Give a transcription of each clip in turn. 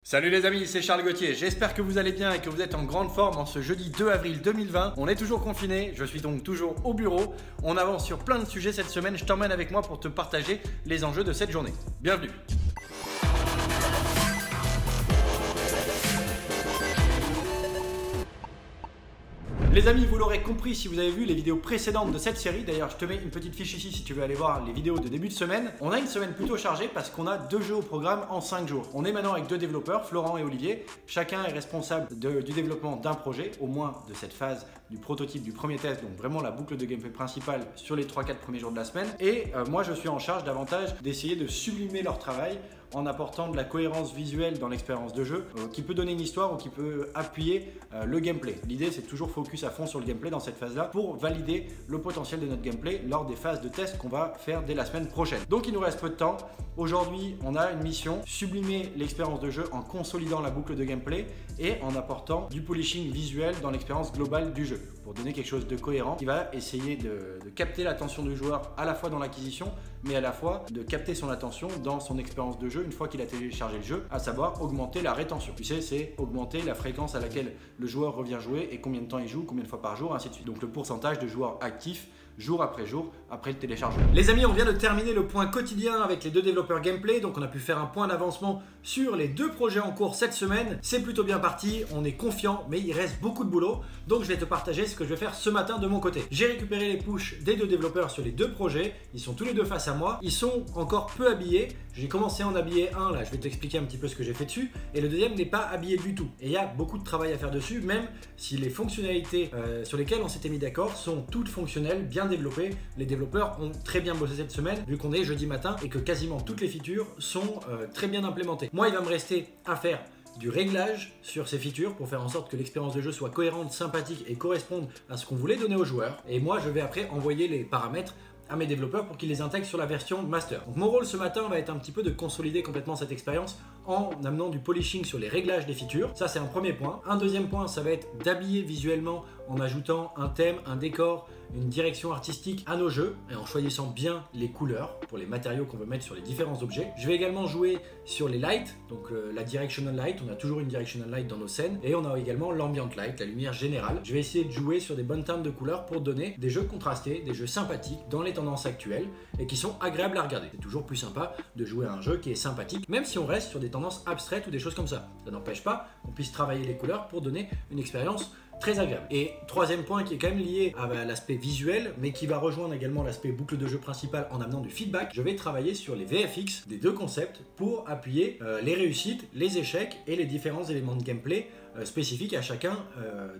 Salut les amis, c'est Charles Gauthier, j'espère que vous allez bien et que vous êtes en grande forme en ce jeudi 2 avril 2020. On est toujours confinés, je suis donc toujours au bureau. On avance sur plein de sujets cette semaine, je t'emmène avec moi pour te partager les enjeux de cette journée. Bienvenue. Les amis, vous l'aurez compris si vous avez vu les vidéos précédentes de cette série. D'ailleurs, je te mets une petite fiche ici si tu veux aller voir les vidéos de début de semaine. On a une semaine plutôt chargée parce qu'on a 2 jeux au programme en 5 jours. On est maintenant avec 2 développeurs, Florent et Olivier. Chacun est responsable du développement d'un projet, au moins de cette phase du prototype, du premier test, donc vraiment la boucle de gameplay principale sur les 3-4 premiers jours de la semaine. Et moi, je suis en charge davantage d'essayer de sublimer leur travail en apportant de la cohérence visuelle dans l'expérience de jeu qui peut donner une histoire ou qui peut appuyer le gameplay. L'idée, c'est toujours focus à fond sur le gameplay dans cette phase-là pour valider le potentiel de notre gameplay lors des phases de test qu'on va faire dès la semaine prochaine. Donc, il nous reste peu de temps. Aujourd'hui, on a une mission, sublimer l'expérience de jeu en consolidant la boucle de gameplay et en apportant du polishing visuel dans l'expérience globale du jeu pour donner quelque chose de cohérent qui va essayer de capter l'attention du joueur à la fois dans l'acquisition mais à la fois de capter son attention dans son expérience de jeu une fois qu'il a téléchargé le jeu, à savoir augmenter la rétention. Tu sais, c'est augmenter la fréquence à laquelle le joueur revient jouer et combien de temps il joue, combien de fois par jour, ainsi de suite. Donc le pourcentage de joueurs actifs jour après le téléchargement. Les amis, on vient de terminer le point quotidien avec les 2 développeurs gameplay, donc on a pu faire un point d'avancement sur les 2 projets en cours cette semaine. C'est plutôt bien parti, on est confiant, mais il reste beaucoup de boulot, donc je vais te partager ce que je vais faire ce matin de mon côté. J'ai récupéré les pushs des 2 développeurs sur les 2 projets, ils sont tous les 2 face à moi, ils sont encore peu habillés. J'ai commencé à en habiller un, là je vais t'expliquer un petit peu ce que j'ai fait dessus, et le deuxième n'est pas habillé du tout. Et il y a beaucoup de travail à faire dessus, même si les fonctionnalités sur lesquelles on s'était mis d'accord sont toutes fonctionnelles, bien développées. Les développeurs ont très bien bossé cette semaine, vu qu'on est jeudi matin et que quasiment toutes les features sont très bien implémentées. Moi, il va me rester à faire du réglage sur ces features pour faire en sorte que l'expérience de jeu soit cohérente, sympathique et corresponde à ce qu'on voulait donner aux joueurs. Et moi, je vais après envoyer les paramètres à mes développeurs pour qu'ils les intègrent sur la version master. Donc mon rôle ce matin va être un petit peu de consolider complètement cette expérience en amenant du polishing sur les réglages des features. Ça, c'est un premier point. Un deuxième point, ça va être d'habiller visuellement en ajoutant un thème, un décor, une direction artistique à nos jeux et en choisissant bien les couleurs pour les matériaux qu'on veut mettre sur les différents objets. Je vais également jouer sur les lights, donc la directional light, on a toujours une directional light dans nos scènes et on a également l'ambient light, la lumière générale. Je vais essayer de jouer sur des bonnes teintes de couleurs pour donner des jeux contrastés, des jeux sympathiques dans les tendances actuelles et qui sont agréables à regarder. C'est toujours plus sympa de jouer à un jeu qui est sympathique, même si on reste sur des tendances abstraites ou des choses comme ça. Ça n'empêche pas qu'on puisse travailler les couleurs pour donner une expérience très agréable. Et troisième point qui est quand même lié à l'aspect visuel, mais qui va rejoindre également l'aspect boucle de jeu principal en amenant du feedback, je vais travailler sur les VFX des 2 concepts pour appuyer les réussites, les échecs et les différents éléments de gameplay spécifiques à chacun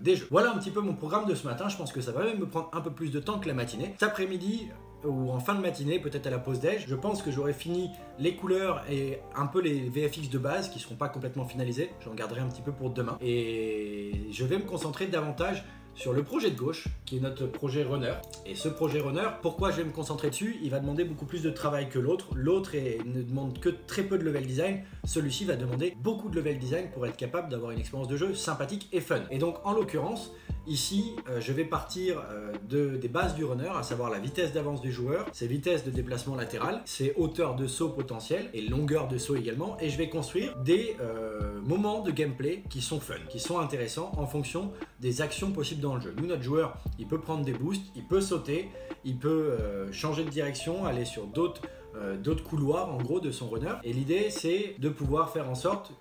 des jeux. Voilà un petit peu mon programme de ce matin, je pense que ça va même me prendre un peu plus de temps que la matinée. Cet après-midi, ou en fin de matinée, peut-être à la pause déj, je pense que j'aurai fini les couleurs et un peu les VFX de base qui ne seront pas complètement finalisés. J'en garderai un petit peu pour demain. Et je vais me concentrer davantage sur le projet de gauche, qui est notre projet runner. Et ce projet runner, pourquoi je vais me concentrer dessus? Il va demander beaucoup plus de travail que l'autre. L'autre ne demande que très peu de level design. Celui-ci va demander beaucoup de level design pour être capable d'avoir une expérience de jeu sympathique et fun. Et donc, en l'occurrence, ici, je vais partir des bases du runner, à savoir la vitesse d'avance du joueur, ses vitesses de déplacement latéral, ses hauteurs de saut potentielles et longueur de saut également. Et je vais construire des moments de gameplay qui sont fun, qui sont intéressants en fonction des actions possibles dans le jeu. Nous, notre joueur, il peut prendre des boosts, il peut sauter, il peut changer de direction, aller sur d'autres couloirs en gros de son runner, et l'idée c'est de pouvoir faire en sorte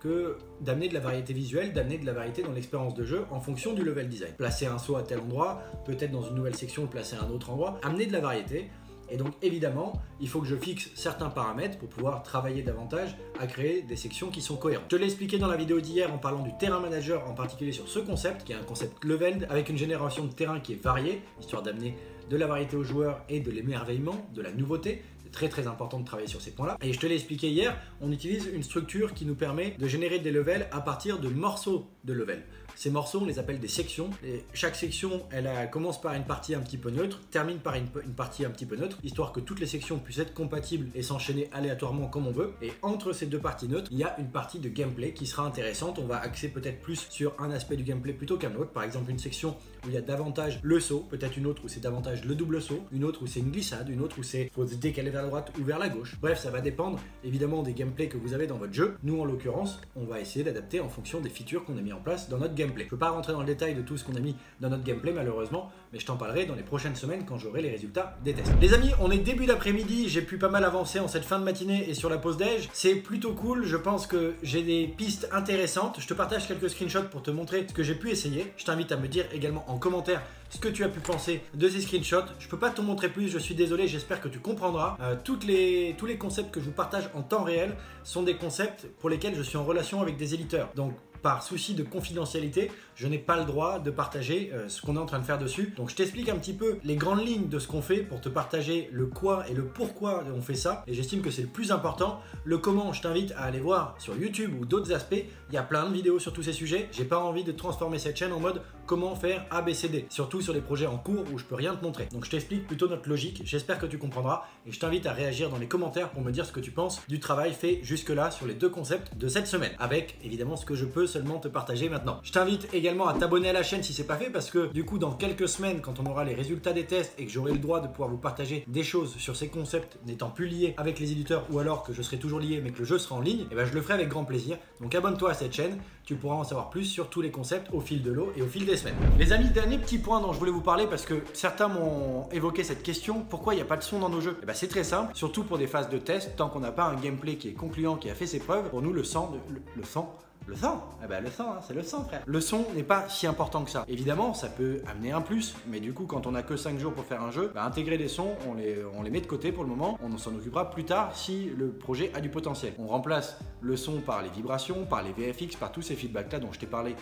d'amener de la variété visuelle, d'amener de la variété dans l'expérience de jeu en fonction du level design. Placer un saut à tel endroit, peut-être dans une nouvelle section le placer à un autre endroit, amener de la variété. Et donc évidemment, il faut que je fixe certains paramètres pour pouvoir travailler davantage à créer des sections qui sont cohérentes. Je te l'ai expliqué dans la vidéo d'hier en parlant du terrain manager, en particulier sur ce concept, qui est un concept leveled, avec une génération de terrain qui est variée, histoire d'amener de la variété aux joueurs et de l'émerveillement, de la nouveauté. C'est très important de travailler sur ces points-là. Et je te l'ai expliqué hier, on utilise une structure qui nous permet de générer des levels à partir de morceaux de level. Ces morceaux, on les appelle des sections. Et chaque section, elle commence par une partie un petit peu neutre, termine par une partie un petit peu neutre, histoire que toutes les sections puissent être compatibles et s'enchaîner aléatoirement comme on veut. Et entre ces 2 parties neutres, il y a une partie de gameplay qui sera intéressante. On va axer peut-être plus sur un aspect du gameplay plutôt qu'un autre. Par exemple, une section où il y a davantage le saut, peut-être une autre où c'est davantage le double saut, une autre où c'est une glissade, une autre où c'est faut se décaler vers la droite ou vers la gauche. Bref, ça va dépendre évidemment des gameplays que vous avez dans votre jeu. Nous en l'occurrence, on va essayer d'adapter en fonction des features qu'on a mis en place dans notre gameplay. Je peux pas rentrer dans le détail de tout ce qu'on a mis dans notre gameplay malheureusement, mais je t'en parlerai dans les prochaines semaines quand j'aurai les résultats des tests. Les amis, on est début d'après-midi, j'ai pu pas mal avancer en cette fin de matinée et sur la pause déj. C'est plutôt cool, je pense que j'ai des pistes intéressantes. Je te partage quelques screenshots pour te montrer ce que j'ai pu essayer. Je t'invite à me dire également en commentaire ce que tu as pu penser de ces screenshots. Je peux pas t'en montrer plus, je suis désolé, j'espère que tu comprendras. Tous les concepts que je vous partage en temps réel sont des concepts pour lesquels je suis en relation avec des éditeurs. Donc par souci de confidentialité, je n'ai pas le droit de partager ce qu'on est en train de faire dessus. Donc je t'explique un petit peu les grandes lignes de ce qu'on fait pour te partager le quoi et le pourquoi on fait ça. Et j'estime que c'est le plus important. Le comment, je t'invite à aller voir sur YouTube ou d'autres aspects. Il y a plein de vidéos sur tous ces sujets. J'ai pas envie de transformer cette chaîne en mode comment faire ABCD, surtout sur les projets en cours où je peux rien te montrer. Donc je t'explique plutôt notre logique. J'espère que tu comprendras et je t'invite à réagir dans les commentaires pour me dire ce que tu penses du travail fait jusque-là sur les deux concepts de cette semaine, avec évidemment ce que je peux seulement te partager maintenant. Je t'invite également à t'abonner à la chaîne si c'est pas fait, parce que du coup dans quelques semaines, quand on aura les résultats des tests et que j'aurai le droit de pouvoir vous partager des choses sur ces concepts n'étant plus liés avec les éditeurs, ou alors que je serai toujours lié mais que le jeu sera en ligne, et ben je le ferai avec grand plaisir. Donc abonne-toi à cette chaîne, tu pourras en savoir plus sur tous les concepts au fil de l'eau et au fil des semaines. Les amis, dernier petit point dont je voulais vous parler, parce que certains m'ont évoqué cette question: pourquoi il n'y a pas de son dans nos jeux? Et ben c'est très simple, surtout pour des phases de test, tant qu'on n'a pas un gameplay qui est concluant, qui a fait ses preuves. Pour nous, le sang, eh ben le sang, hein, c'est le sang, frère. Le son n'est pas si important que ça. Évidemment, ça peut amener un plus, mais du coup, quand on a que 5 jours pour faire un jeu, bah, intégrer des sons, on les met de côté pour le moment. On s'en occupera plus tard si le projet a du potentiel. On remplace le son par les vibrations, par les VFX, par tous ces feedbacks là dont je t'ai parlé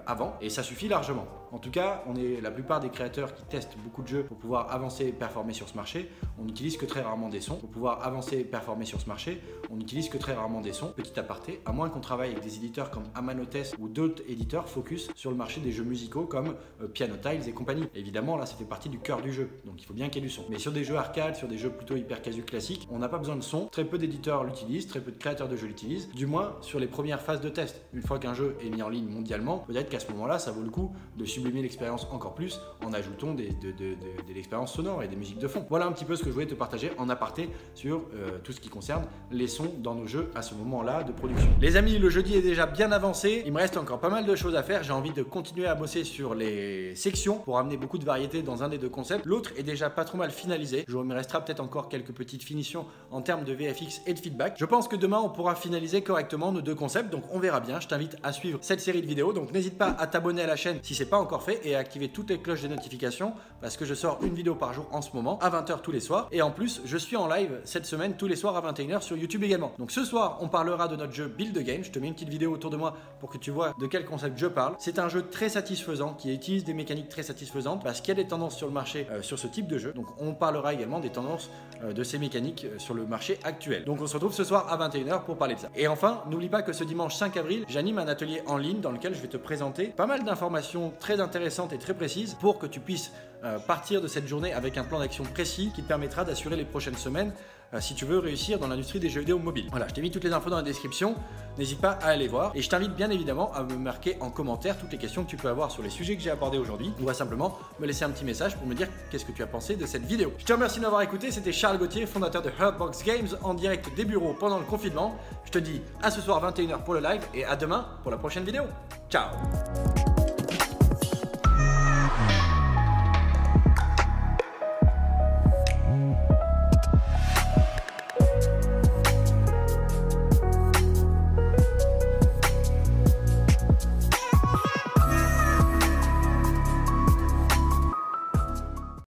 avant, et ça suffit largement. En tout cas, la plupart des créateurs qui testent beaucoup de jeux pour pouvoir avancer et performer sur ce marché, on n'utilise que très rarement des sons. Pour pouvoir avancer et performer sur ce marché, on n'utilise que très rarement des sons. Petit aparté, à moins qu'on travaille avec des éditeurs comme Amanotes ou d'autres éditeurs focus sur le marché des jeux musicaux comme Piano Tiles et compagnie. Évidemment, là, ça fait partie du cœur du jeu, donc il faut bien qu'il y ait du son. Mais sur des jeux arcade, sur des jeux plutôt hyper casu classiques, on n'a pas besoin de son. Très peu d'éditeurs l'utilisent, très peu de créateurs de jeux l'utilisent, du moins sur les premières phases de test. Une fois qu'un jeu est mis en ligne mondialement, peut-être qu'à ce moment-là, ça vaut le coup de sublimer l'expérience encore plus en ajoutant de l'expérience sonore et des musiques de fond. Voilà un petit peu ce que je voulais te partager en aparté sur tout ce qui concerne les sons dans nos jeux à ce moment-là de production. Les amis, le jeudi est déjà bien avancé. Il me reste encore pas mal de choses à faire. J'ai envie de continuer à bosser sur les sections pour amener beaucoup de variété dans un des deux concepts. L'autre est déjà pas trop mal finalisé. Il me restera peut-être encore quelques petites finitions en termes de VFX et de feedback. Je pense que demain on pourra finaliser correctement nos deux concepts, donc on verra bien. Je t'invite à suivre cette série de vidéos, donc n'hésite pas à t'abonner à la chaîne si c'est pas encore fait et à activer toutes les cloches de notification, parce que je sors une vidéo par jour en ce moment à 20 h tous les soirs, et en plus je suis en live cette semaine tous les soirs à 21 h sur YouTube également. Donc ce soir on parlera de notre jeu Build a Game. Je te mets une petite vidéo autour de moi pour que tu vois de quel concept je parle. C'est un jeu très satisfaisant qui utilise des mécaniques très satisfaisantes parce qu'il y a des tendances sur le marché sur ce type de jeu. Donc on parlera également des tendances de ces mécaniques sur le marché actuel. Donc on se retrouve ce soir à 21 h pour parler de ça. Et enfin, n'oublie pas que ce dimanche 5 avril, j'anime un atelier en ligne dans lequel je vais te présenter pas mal d'informations très intéressantes et très précises pour que tu puisses partir de cette journée avec un plan d'action précis qui te permettra d'assurer les prochaines semaines si tu veux réussir dans l'industrie des jeux vidéo mobiles. Voilà, je t'ai mis toutes les infos dans la description, n'hésite pas à aller voir, et je t'invite bien évidemment à me marquer en commentaire toutes les questions que tu peux avoir sur les sujets que j'ai abordés aujourd'hui, ou à simplement me laisser un petit message pour me dire qu'est-ce que tu as pensé de cette vidéo. Je te remercie de m'avoir écouté, c'était Charles Gauthier, fondateur de Hurtbox Games, en direct des bureaux pendant le confinement. Je te dis à ce soir 21 h pour le live, et à demain pour la prochaine vidéo. Ciao.